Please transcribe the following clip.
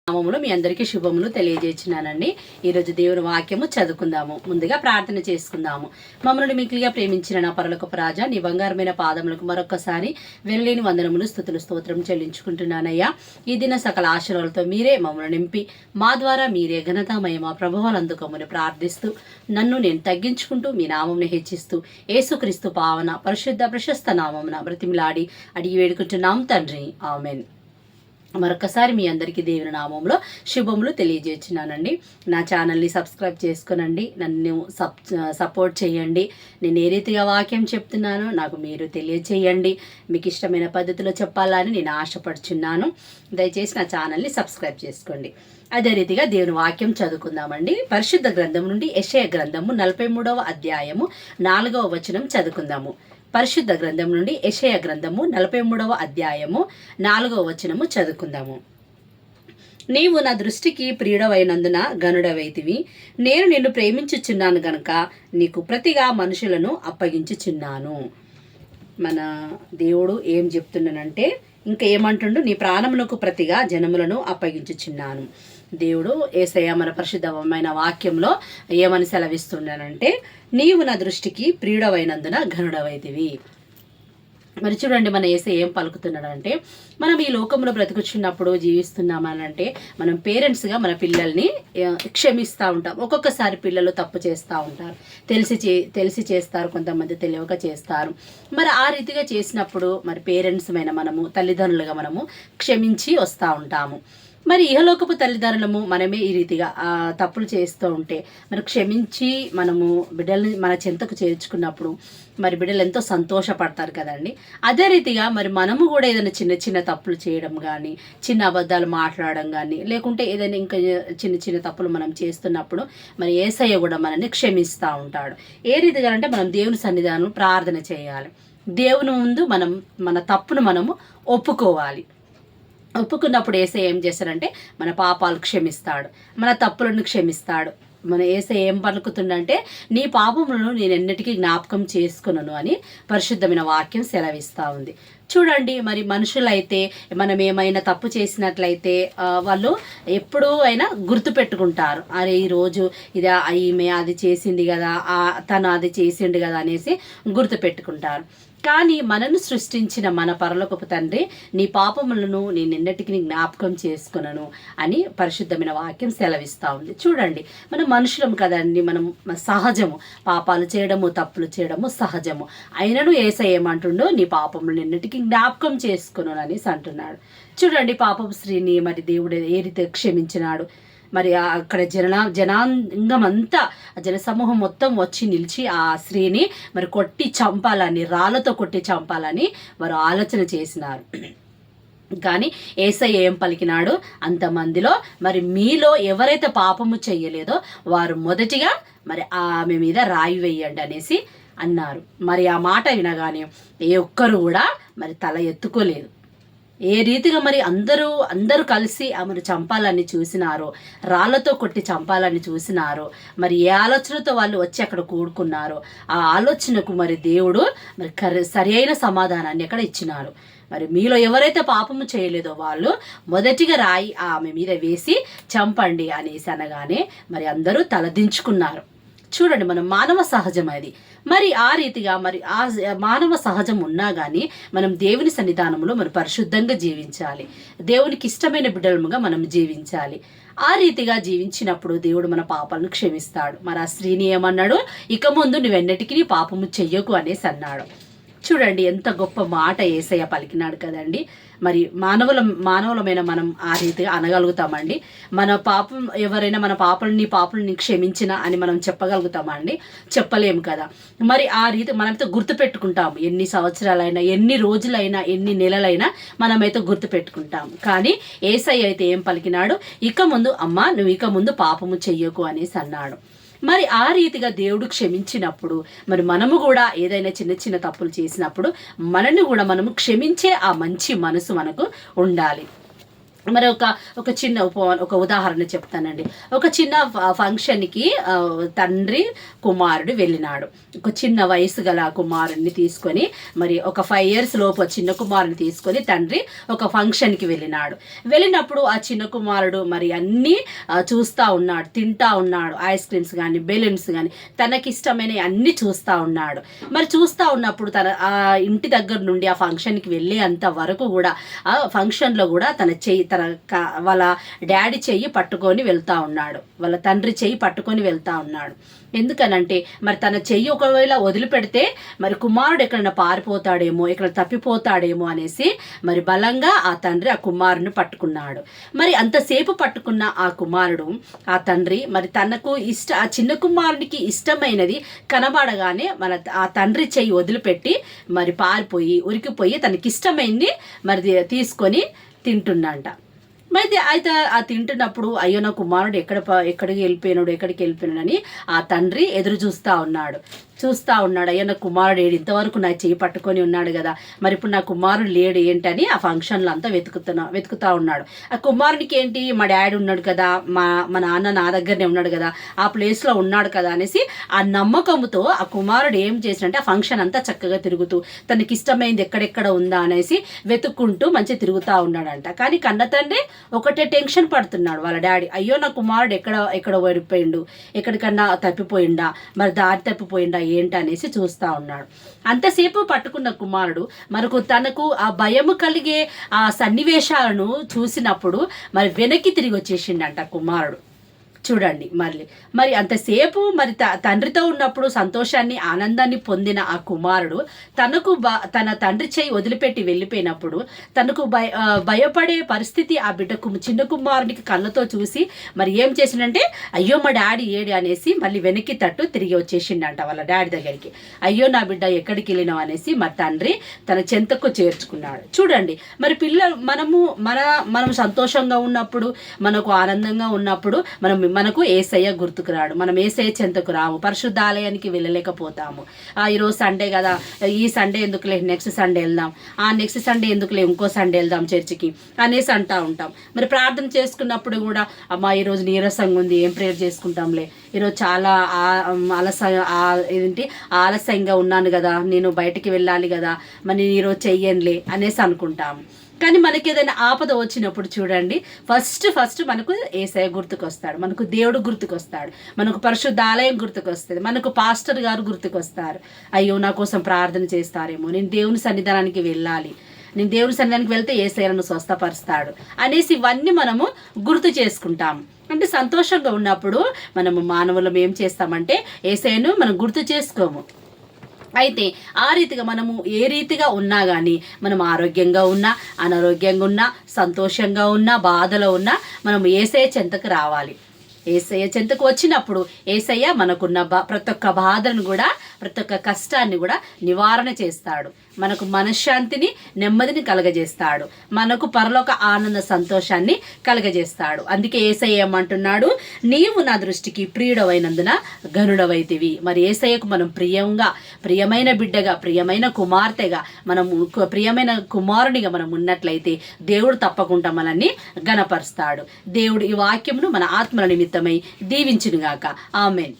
నామములు మీ అందరికీ శుభములు తెలియజేస్తున్నానండి. ఈరోజు దేవుని వాక్యము చదువుకుందాము. ముందుగా ప్రార్థన చేసుకుందాము. మమ్మల్ని మిక్కిలిగా ప్రేమించిన నా పరలోకపు రాజా, నీ బంగారమైన పాదములకు మరొకసారి వెళ్ళలేని వందనములు స్తుతులు స్తోత్రం చెల్లించుకుంటున్నానయ్యా. ఈ దిన సకల ఆశీర్వాదాలతో మీరే మమ్మల్ని నింపి మా ద్వారా మీరే ఘనతామయమా ప్రభువులు అందుకోమని ప్రార్థిస్తూ నన్ను నేను తగ్గించుకుంటూ మీ నామమును హెచ్చిస్తూ యేసుక్రీస్తు పావన పరిశుద్ధ ప్రశస్త నామమున బ్రతిమిలాడి అడిగి వేడుకుంటున్నాం తండ్రి, ఆమెన్. మరొకసారి మీ అందరికీ దేవుని నామంలో శుభములు తెలియజేస్తున్నానండి. నా ఛానల్ని సబ్స్క్రైబ్ చేసుకోనండి, నన్ను సపోర్ట్ చేయండి. నేను ఏ రీతిగా వాక్యం చెప్తున్నానో నాకు మీరు తెలియచేయండి. మీకు ఇష్టమైన పద్ధతిలో చెప్పాలని నేను ఆశపడుచున్నాను. దయచేసి నా ఛానల్ని సబ్స్క్రైబ్ చేసుకోండి. అదే రీతిగా దేవుని వాక్యం చదువుకుందామండి. పరిశుద్ధ గ్రంథం నుండి యెషయా గ్రంథము 43వ అధ్యాయము 4వ వచనం చదువుకుందాము. పరిశుద్ధ గ్రంథం నుండి యెషయా గ్రంథము 43వ అధ్యాయము 4వ వచనము చదువుకుందాము. నీవు నా దృష్టికి ప్రియుడవైనందున గనుడవైతివి, నేను నిన్ను ప్రేమించుచున్నాను గనుక నీకు ప్రతిగా మనుషులను అప్పగించుచున్నాను. మన దేవుడు ఏం చెప్తున్నానంటే, ఇంకా ఏమంటుండు, నీ ప్రాణములకు ప్రతిగా జనములను అప్పగించుచున్నాను. దేవుడు యేసయ్య మన పరిశుద్ధమైన వాక్యంలో ఏమని సెలవిస్తున్నానంటే, నీవు నా దృష్టికి ప్రియుడవైనందున ఘనుడవైతివి. మరి చూడండి, మన యేసయ్య ఏం పలుకుతున్నాడంటే, మనం ఈ లోకంలో బ్రతుకుచున్నప్పుడు జీవిస్తున్నామనంటే మనం పేరెంట్స్గా మన పిల్లల్ని క్షమిస్తూ ఉంటాం. ఒక్కొక్కసారి పిల్లలు తప్పు చేస్తూ ఉంటారు, తెలిసి చేస్తారు, కొంతమంది తెలియక చేస్తారు. మరి ఆ రీతిగా చేసినప్పుడు మరి పేరెంట్స్మైన మనము, తల్లిదండ్రులుగా మనము క్షమించి వస్తూ ఉంటాము. మరి ఇహలోకపు తల్లిదండ్రులము మనమే ఈ రీతిగా తప్పులు చేస్తూ ఉంటే మరి క్షమించి మనము బిడ్డల్ని మన చెంతకు చేర్చుకున్నప్పుడు మరి బిడ్డలు ఎంతో సంతోషపడతారు కదండి. అదే రీతిగా మరి మనము కూడా ఏదైనా చిన్న చిన్న తప్పులు చేయడం కానీ, చిన్న అబద్ధాలు మాట్లాడడం కానీ, లేకుంటే ఏదైనా ఇంకా చిన్న చిన్న తప్పులు మనం చేస్తున్నప్పుడు మరి యేసయ్య కూడా మనల్ని క్షమిస్తూ ఉంటాడు. ఏ రీతిగా అంటే మనం దేవుని సన్నిధానం ప్రార్థన చేయాలి. దేవుని ముందు మనం మన తప్పును మనము ఒప్పుకోవాలి. ఒప్పుకున్నప్పుడు యేసయ్య ఏం చేస్తాడంటే మన పాపాలు క్షమిస్తాడు, మన తప్పులను క్షమిస్తాడు. మన యేసయ్య ఏం పలుకుతుండంటే, నీ పాపములను నేను ఎన్నటికీ జ్ఞాపకం చేసుకున్నాను అని పరిశుద్ధమైన వాక్యం సెలవిస్తూ ఉంది. చూడండి, మరి మనుషులైతే మనం ఏమైనా తప్పు చేసినట్లయితే వాళ్ళు ఎప్పుడూ అయినా గుర్తుపెట్టుకుంటారు. అరే ఈరోజు ఇది ఈమె అది చేసింది కదా, తను అది చేసిండు కదా అనేసి గుర్తుపెట్టుకుంటారు. కానీ మనను సృష్టించిన మన పరలోకపు తండ్రి నీ పాపములను నేను ఎన్నటికీ జ్ఞాపకం చేసుకున్నాను అని పరిశుద్ధమైన వాక్యం సెలవిస్తూ ఉంది. చూడండి, మనం మనుషులం కదండి, మనం సహజము, పాపాలు చేయడము తప్పులు చేయడము సహజము. అయినను యేసయ్య ఏమంటుండో, నీ పాపములను ఎన్నటికీ జ్ఞాపకం చేసుకున్నాను అనేసి అంటున్నాడు. చూడండి, పాపపు స్త్రీని మరి దేవుడు ఏ రీతి క్షమించినాడు. మరి అక్కడ జనాంగం అంతా, జనసమూహం మొత్తం వచ్చి నిలిచి ఆ స్త్రీని మరి కొట్టి చంపాలని, రాళ్ళతో కొట్టి చంపాలని వారు ఆలోచన చేసినారు. కానీ యేసయ్య ఏం పలికినాడు, అంతమందిలో మరి మీలో ఎవరైతే పాపము చెయ్యలేదో వారు మొదటిగా మరి ఆమె మీద రాయి వేయండి అనేసి అన్నారు. మరి ఆ మాట వినగానే ఏ ఒక్కరు కూడా మరి తల ఎత్తుకోలేదు. ఏ రీతిగా మరి అందరూ కలిసి ఆమెను చంపాలని చూసినారో, రాళ్లతో కొట్టి చంపాలని చూసినారో, మరి ఏ ఆలోచనతో వాళ్ళు వచ్చి అక్కడ కూడుకున్నారో ఆ ఆలోచనకు మరి దేవుడు మరి సరి అయిన సమాధానాన్ని అక్కడ ఇచ్చినాడు. మరి మీలో ఎవరైతే పాపము చేయలేదో వాళ్ళు మొదటిగా రాయి ఆమె మీద వేసి చంపండి అనేసి అనగానే మరి అందరూ తలదించుకున్నారు. చూడండి, మనం మానవ సహజం అది. మరి ఆ రీతిగా మరి ఆ మానవ సహజం ఉన్నా కానీ మనం దేవుని సన్నిధానంలో మనం పరిశుద్ధంగా జీవించాలి. దేవునికి ఇష్టమైన బిడ్డలముగా మనం జీవించాలి. ఆ రీతిగా జీవించినప్పుడు దేవుడు మన పాపాలను క్షమిస్తాడు. మరి ఆ స్త్రీని ఏమన్నాడు, ఇక ముందు నువ్వెన్నటికీ నీ పాపము చెయ్యకు అనేసి అన్నాడు. చూడండి, ఎంత గొప్ప మాట యేసయ్య పలికినాడు కదండి. మరి మానవులమైన మనం ఆ రీతిగా అనగలుగుతామండి. మన పాపం ఎవరైనా మన పాపలని క్షమించిన అని మనం చెప్పగలుగుతామా అండి? చెప్పలేము కదా. మరి ఆ రీతి మనమైతే గుర్తుపెట్టుకుంటాము. ఎన్ని సంవత్సరాలైనా, ఎన్ని రోజులైనా, ఎన్ని నెలలైనా మనమైతే గుర్తుపెట్టుకుంటాము. కానీ యేసయ్య అయితే ఏం పలికినాడు, ఇక ముందు అమ్మా నువ్వు ఇక ముందు పాపము చెయ్యకు అనేసి అన్నాడు. మరి ఆ రీతిగా దేవుడు క్షమించినప్పుడు మరి మనము కూడా ఏదైనా చిన్న చిన్న తప్పులు చేసినప్పుడు మనల్ని కూడా మనము క్షమించే ఆ మంచి మనసు మనకు ఉండాలి. మరి ఒక చిన్న ఒక ఉదాహరణ చెప్తానండి. ఒక చిన్న ఫంక్షన్కి తండ్రి కుమారుడు వెళ్ళినాడు. ఒక చిన్న వయసు గల కుమారుడిని తీసుకొని, మరి ఒక 5 years లోపు చిన్న కుమారుని తీసుకొని తండ్రి ఒక ఫంక్షన్కి వెళ్ళినాడు. వెళ్ళినప్పుడు ఆ చిన్న కుమారుడు మరి అన్నీ చూస్తూ ఉన్నాడు, తింటా ఉన్నాడు. ఐస్ క్రీమ్స్ కానీ బెలూన్స్ కానీ తనకిష్టమైన అన్నీ చూస్తూ ఉన్నాడు. మరి చూస్తూ ఉన్నప్పుడు తన ఆ ఇంటి దగ్గర నుండి ఆ ఫంక్షన్కి వెళ్ళేంత వరకు కూడా ఆ ఫంక్షన్లో కూడా వాళ్ళ డాడీ చెయ్యి పట్టుకొని వెళ్తా ఉన్నాడు, వాళ్ళ తండ్రి చెయ్యి పట్టుకొని వెళ్తా ఉన్నాడు. ఎందుకనంటే మరి తన చెయ్యి ఒకవేళ వదిలిపెడితే మరి కుమారుడు ఎక్కడైనా పారిపోతాడేమో, ఎక్కడ తప్పిపోతాడేమో అనేసి మరి బలంగా ఆ తండ్రి ఆ కుమారుని పట్టుకున్నాడు. మరి అంతసేపు పట్టుకున్న ఆ కుమారుడు ఆ తండ్రి మరి తనకు ఆ చిన్న కుమారునికి ఇష్టమైనది కనబడగానే మన ఆ తండ్రి చెయ్యి వదిలిపెట్టి మరి పారిపోయి ఉరికిపోయి తనకిష్టమైంది మరి తీసుకొని తింటున్నాంట. మరి అయితే ఆ తింటున్నప్పుడు అయ్యో నా కుమారుడు ఎక్కడికి వెళ్ళిపోయినాడు అని ఆ తండ్రి ఎదురు చూస్తూ ఉన్నాడు. అయ్యో నా కుమారుడు ఏడు, ఇంతవరకు నా చెయ్యి పట్టుకొని ఉన్నాడు కదా, మరి ఇప్పుడు నా కుమారుడు లేడు ఏంటని ఆ ఫంక్షన్లో అంతా వెతుకుతా ఉన్నాడు. ఆ కుమారునికి ఏంటి, మా డాడీ ఉన్నాడు కదా, మా నాన్న నా దగ్గరనే ఉన్నాడు కదా, ఆ ప్లేస్లో ఉన్నాడు కదా అనేసి ఆ నమ్మకంతో ఆ కుమారుడు ఏం చేసినంటే ఆ ఫంక్షన్ అంతా చక్కగా తిరుగుతూ తనకి ఇష్టమైంది ఎక్కడెక్కడ ఉందా అనేసి వెతుక్కుంటూ మంచిగా తిరుగుతూ ఉన్నాడంట. కానీ కన్న తండ్రి ఒకటే టెన్షన్ పడుతున్నాడు వాళ్ళ డాడీ, అయ్యో నా కుమారుడు ఎక్కడ ఓడిపోయిండు, ఎక్కడికన్నా తప్పిపోయిండా, మరి దారి తప్పిపోయిండా ఏంటనేసి చూస్తూ ఉన్నాడు. అంతసేపు పట్టుకున్న కుమారుడు తనకు ఆ భయము కలిగే ఆ సన్నివేశాలను చూసినప్పుడు మరి వెనక్కి తిరిగి వచ్చేసిండంట కుమారుడు. చూడండి మరి అంతసేపు మరి తండ్రితో ఉన్నప్పుడు సంతోషాన్ని ఆనందాన్ని పొందిన ఆ కుమారుడు తన తండ్రి చేయి వదిలిపెట్టి వెళ్ళిపోయినప్పుడు తనకు భయపడే పరిస్థితి ఆ బిడ్డకు చిన్న కుమారునికి కళ్ళతో చూసి మరి ఏం చేసిండంటే అయ్యో మా డాడీ ఏడి అనేసి మళ్ళీ వెనక్కి తట్టు తిరిగి వచ్చేసిండంట వాళ్ళ డాడీ దగ్గరికి. అయ్యో నా బిడ్డ ఎక్కడికి వెళ్ళినావు అనేసి మరి తండ్రి తన చెంతకు చేర్చుకున్నాడు. చూడండి మరి మనం సంతోషంగా ఉన్నప్పుడు, మనకు ఆనందంగా ఉన్నప్పుడు మనకు ఏసయ్య గుర్తుకు రాడు, మనం ఏసయ్య చెంతకు రాము, పరిశుద్ధాలయానికి వెళ్ళలేకపోతాము. ఈరోజు సండే కదా, ఈ సండే ఎందుకులే నెక్స్ట్ సండే వెళ్దాం, నెక్స్ట్ సండే ఎందుకులే ఇంకో సండే వెళ్దాం చర్చికి అనేసి అంటూ ఉంటాం. మరి ప్రార్థన చేసుకున్నప్పుడు కూడా అమ్మా ఈరోజు నీరసంగా ఉంది, ఏం ప్రేయర్ చేసుకుంటాంలే, ఈరోజు చాలా ఆలస్యంగా ఉన్నాను కదా, నేను బయటికి వెళ్ళాలి కదా, మరి ఈరోజు చెయ్యనులే అనేసి అనుకుంటాము. కానీ మనకి ఏదైనా ఆపద వచ్చినప్పుడు చూడండి ఫస్ట్ మనకు యేసయ్య గుర్తుకొస్తాడు, మనకు దేవుడు గుర్తుకొస్తాడు, మనకు పరిశుద్ధాలయం గుర్తుకొస్తుంది, మనకు పాస్టర్ గారు గుర్తుకొస్తారు. అయ్యో నా కోసం ప్రార్థన చేస్తారేమో, నేను దేవుని సన్నిధానానికి వెళ్ళాలి, నేను దేవుని సన్నిధానానికి వెళ్తే యేసయ్యను స్వస్థపరుస్తాడు అనేసి ఇవన్నీ మనము గుర్తు చేసుకుంటాము. అంటే సంతోషంగా ఉన్నప్పుడు మనము మానవులం ఏం చేస్తామంటే యేసయ్యను మనం గుర్తు చేసుకోము. అయితే ఆ రీతిగా మనము ఏ రీతిగా ఉన్నా కానీ మనం ఆరోగ్యంగా ఉన్నా, అనారోగ్యంగా ఉన్నా, సంతోషంగా ఉన్నా, బాధలో ఉన్నా మనం యేసయ్య చెంతకు రావాలి. యేసయ్య చెంతకు వచ్చినప్పుడు యేసయ్య మనకున్న ప్రతి ఒక్క బాధను కూడా, ప్రతి ఒక్క కష్టాన్ని కూడా నివారణ చేస్తాడు, మనకు మనశ్శాంతిని నెమ్మదిని కలగజేస్తాడు, మనకు పరలోక ఆనంద సంతోషాన్ని కలగజేస్తాడు. అందుకే యేసయ్య ఏమంటున్నాడు, నీవు నా దృష్టికి ప్రియుడవైనందున గనుడవైతివి. మరి యేసయ్యకు మనం ప్రియమైన బిడ్డగా, ప్రియమైన కుమార్తెగా, మనము ప్రియమైన కుమారునిగా మనం ఉన్నట్లయితే దేవుడు తప్పకుండా మనల్ని గణపరుస్తాడు. దేవుడు ఈ వాక్యమును మన ఆత్మల నిమిత్తమై దీవించునుగాక. ఆమేన్.